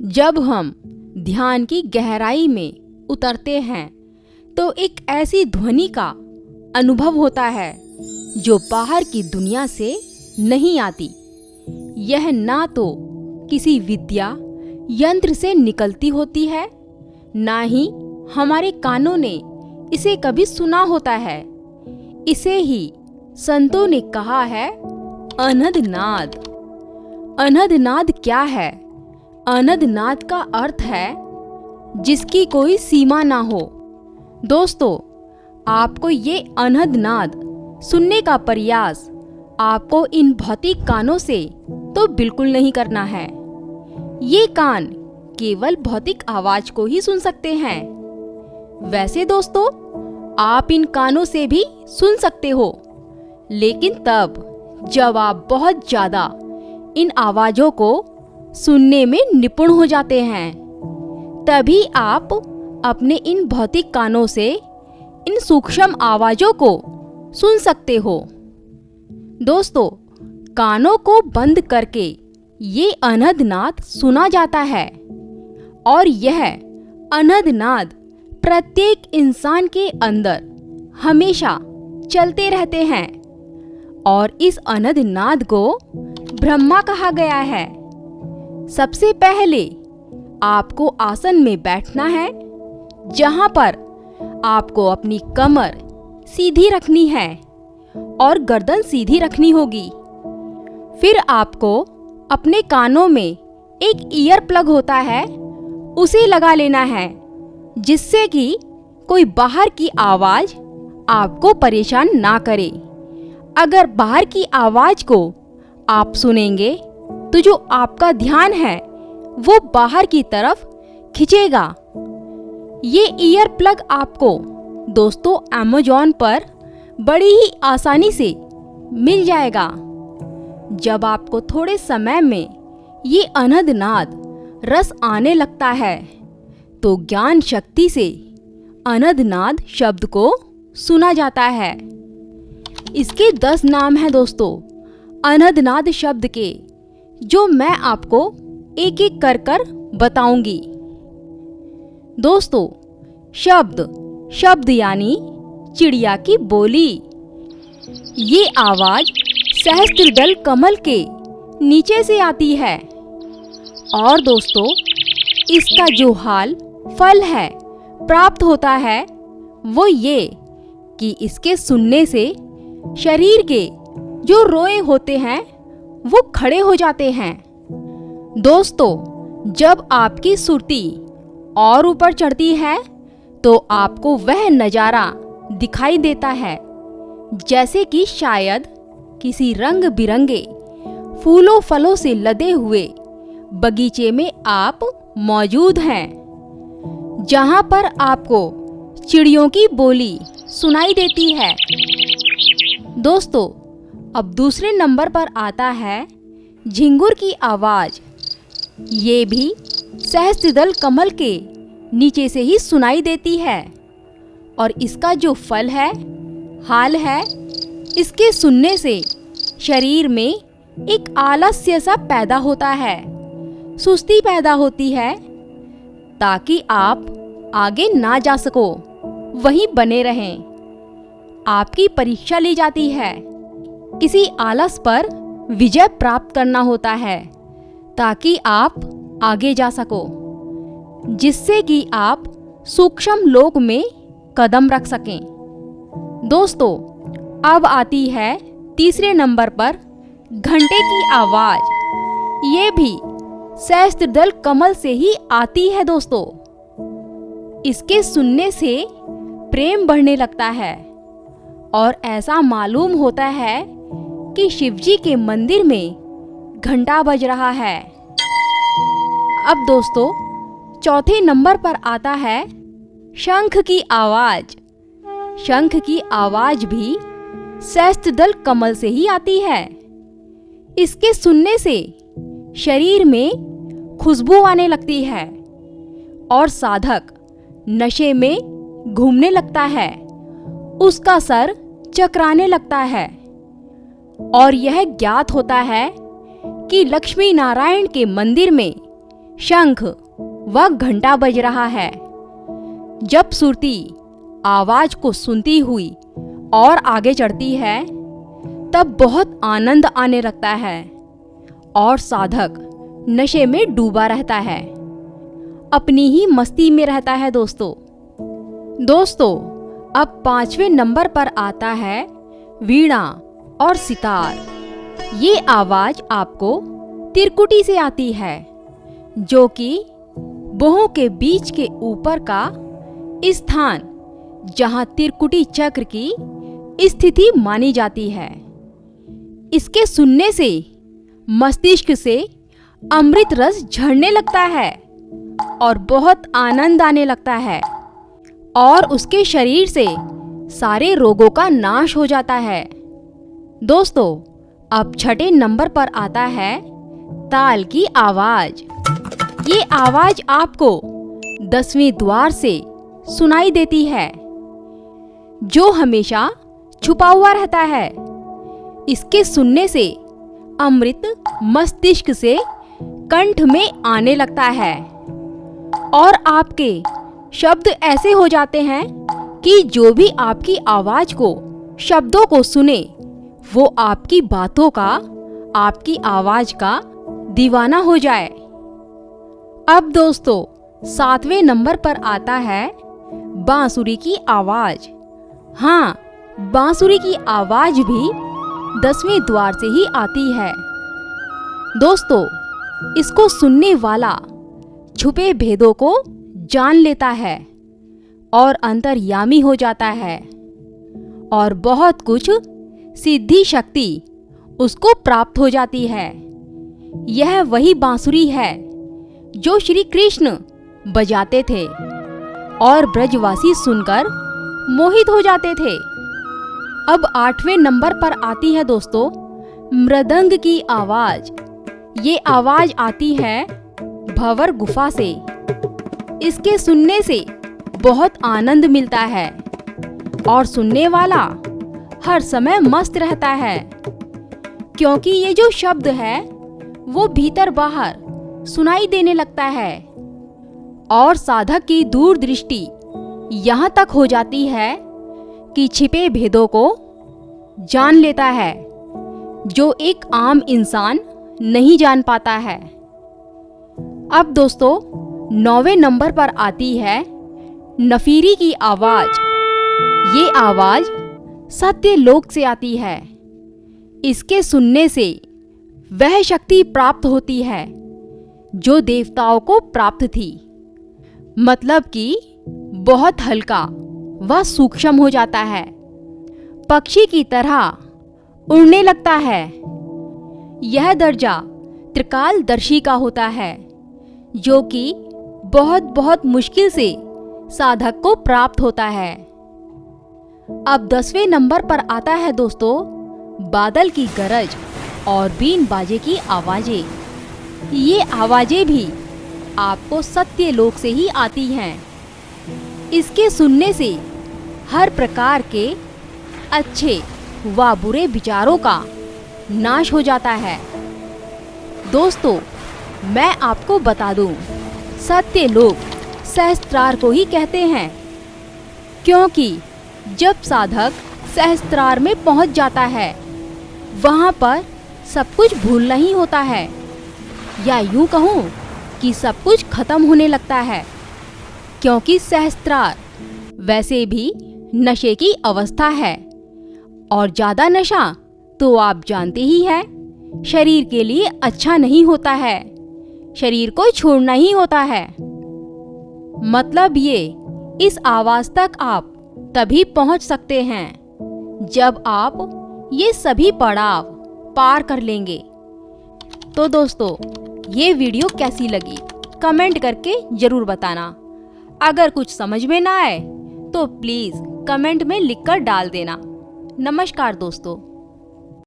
जब हम ध्यान की गहराई में उतरते हैं तो एक ऐसी ध्वनि का अनुभव होता है जो बाहर की दुनिया से नहीं आती। यह ना तो किसी विद्या यंत्र से निकलती होती है, ना ही हमारे कानों ने इसे कभी सुना होता है। इसे ही संतों ने कहा है अनहद नाद। अनहद नाद क्या है? अनहद नाद का अर्थ है जिसकी कोई सीमा ना हो। दोस्तों, आपको ये अनहद नाद सुनने का प्रयास आपको इन भौतिक कानों से तो बिल्कुल नहीं करना है। ये कान केवल भौतिक आवाज को ही सुन सकते हैं। वैसे दोस्तों, आप इन कानों से भी सुन सकते हो, लेकिन तब जब आप बहुत ज्यादा इन आवाजों को सुनने में निपुण हो जाते हैं, तभी आप अपने इन भौतिक कानों से इन सूक्ष्म आवाजों को सुन सकते हो। दोस्तों, कानों को बंद करके ये अनहद नाद सुना जाता है और यह अनहद नाद प्रत्येक इंसान के अंदर हमेशा चलते रहते हैं और इस अनहद नाद को ब्रह्मा कहा गया है। सबसे पहले आपको आसन में बैठना है, जहां पर आपको अपनी कमर सीधी रखनी है और गर्दन सीधी रखनी होगी। फिर आपको अपने कानों में एक ईयर प्लग होता है, उसे लगा लेना है, जिससे कि कोई बाहर की आवाज आपको परेशान ना करे। अगर बाहर की आवाज को आप सुनेंगे तो जो आपका ध्यान है वो बाहर की तरफ खिंचेगा। ये ईयर प्लग आपको दोस्तों अमेज़न पर बड़ी ही आसानी से मिल जाएगा। जब आपको थोड़े समय में ये अनहद नाद रस आने लगता है तो ज्ञान शक्ति से अनहद नाद शब्द को सुना जाता है। इसके 10 नाम हैं दोस्तों अनहद नाद शब्द के, जो मैं आपको एक एक कर बताऊंगी। दोस्तों, शब्द यानी चिड़िया की बोली। ये आवाज सहस्त्रदल कमल के नीचे से आती है और दोस्तों, इसका जो फल है प्राप्त होता है वो ये कि इसके सुनने से शरीर के जो रोए होते हैं वो खड़े हो जाते हैं। दोस्तों, जब आपकी सुरती और ऊपर चढ़ती है तो आपको वह नज़ारा दिखाई देता है जैसे कि शायद किसी रंग बिरंगे फूलों फलों से लदे हुए बगीचे में आप मौजूद हैं, जहां पर आपको चिड़ियों की बोली सुनाई देती है। दोस्तों, अब दूसरे नंबर पर आता है झिंगुर की आवाज। ये भी सहस्त्रदल कमल के नीचे से ही सुनाई देती है और इसका जो फल है इसके सुनने से शरीर में एक आलस्य सा पैदा होता है, सुस्ती पैदा होती है, ताकि आप आगे ना जा सको, वहीं बने रहें। आपकी परीक्षा ली जाती है, इसी आलस पर विजय प्राप्त करना होता है ताकि आप आगे जा सको, जिससे कि आप सूक्ष्म लोक में कदम रख सकें। दोस्तों, अब आती है तीसरे नंबर पर घंटे की आवाज। ये भी सहस्त्रदल कमल से ही आती है दोस्तों। इसके सुनने से प्रेम बढ़ने लगता है और ऐसा मालूम होता है कि शिवजी के मंदिर में घंटा बज रहा है। अब दोस्तों, चौथे नंबर पर आता है शंख की आवाज। शंख की आवाज भी सहस्त्रदल कमल से ही आती है। इसके सुनने से शरीर में खुशबू आने लगती है और साधक नशे में घूमने लगता है, उसका सर चकराने लगता है और यह ज्ञात होता है कि लक्ष्मी नारायण के मंदिर में शंख व घंटा बज रहा है। जब सुरती आवाज को सुनती हुई और आगे चढ़ती है तब बहुत आनंद आने लगता है और साधक नशे में डूबा रहता है, अपनी ही मस्ती में रहता है। दोस्तों अब 5वें नंबर पर आता है वीणा और सितार। ये आवाज आपको तिरकुटी से आती है, जो कि बोहों के बीच के ऊपर का स्थान जहां तिरकुटी चक्र की स्थिति मानी जाती है। इसके सुनने से मस्तिष्क से अमृत रस झरने लगता है और बहुत आनंद आने लगता है और उसके शरीर से सारे रोगों का नाश हो जाता है। दोस्तों अब 6ठे नंबर पर आता है ताल की आवाज। ये आवाज आपको 10वें द्वार से सुनाई देती है, जो हमेशा छुपा हुआ रहता है। इसके सुनने से अमृत मस्तिष्क से कंठ में आने लगता है और आपके शब्द ऐसे हो जाते हैं कि जो भी आपकी आवाज को शब्दों को सुने वो आपकी बातों का, आपकी आवाज का दीवाना हो जाए। अब दोस्तों 7वें नंबर पर आता है बांसुरी की आवाज। हाँ, बांसुरी की आवाज भी 10वें द्वार से ही आती है। दोस्तों इसको सुनने वाला छुपे भेदों को जान लेता है और अंतर्यामी हो जाता है और बहुत कुछ सिद्धि शक्ति उसको प्राप्त हो जाती है। यह वही बांसुरी है जो श्री कृष्ण बजाते थे और ब्रजवासी सुनकर मोहित हो जाते थे। अब 8वें नंबर पर आती है दोस्तों मृदंग की आवाज। ये आवाज आती है भंवर गुफा से। इसके सुनने से बहुत आनंद मिलता है और सुनने वाला हर समय मस्त रहता है, क्योंकि ये जो शब्द है वो भीतर बाहर सुनाई देने लगता है और साधक की दूरदृष्टि यहाँ तक हो जाती है कि छिपे भेदों को जान लेता है, जो एक आम इंसान नहीं जान पाता है। अब दोस्तों 9वें नंबर पर आती है नफीरी की आवाज। ये आवाज सत्य लोक से आती है। इसके सुनने से वह शक्ति प्राप्त होती है जो देवताओं को प्राप्त थी, मतलब कि बहुत हल्का व सूक्ष्म हो जाता है, पक्षी की तरह उड़ने लगता है। यह दर्जा त्रिकालदर्शी का होता है, जो कि बहुत बहुत मुश्किल से साधक को प्राप्त होता है। अब 10वें नंबर पर आता है दोस्तों बादल की गरज और बीन बाजे की आवाजें। ये आवाजें भी आपको सत्य लोक से ही आती हैं। इसके सुनने से हर प्रकार के अच्छे व बुरे विचारों का नाश हो जाता है। दोस्तों मैं आपको बता दूं, सत्य लोक सहस्त्रार को ही कहते हैं, क्योंकि जब साधक सहस्त्रार में पहुंच जाता है वहां पर सब कुछ भूलना ही होता है, या यूं कहूं कि सब कुछ खत्म होने लगता है, क्योंकि सहस्त्रार वैसे भी नशे की अवस्था है और ज्यादा नशा तो आप जानते ही हैं शरीर के लिए अच्छा नहीं होता है, शरीर को छोड़ना ही होता है। मतलब ये इस आवाज तक आप तभी पहुंच सकते हैं जब आप ये सभी पड़ाव पार कर लेंगे। तो दोस्तों ये वीडियो कैसी लगी कमेंट करके जरूर बताना। अगर कुछ समझ में ना आए तो प्लीज कमेंट में लिखकर डाल देना। नमस्कार दोस्तों।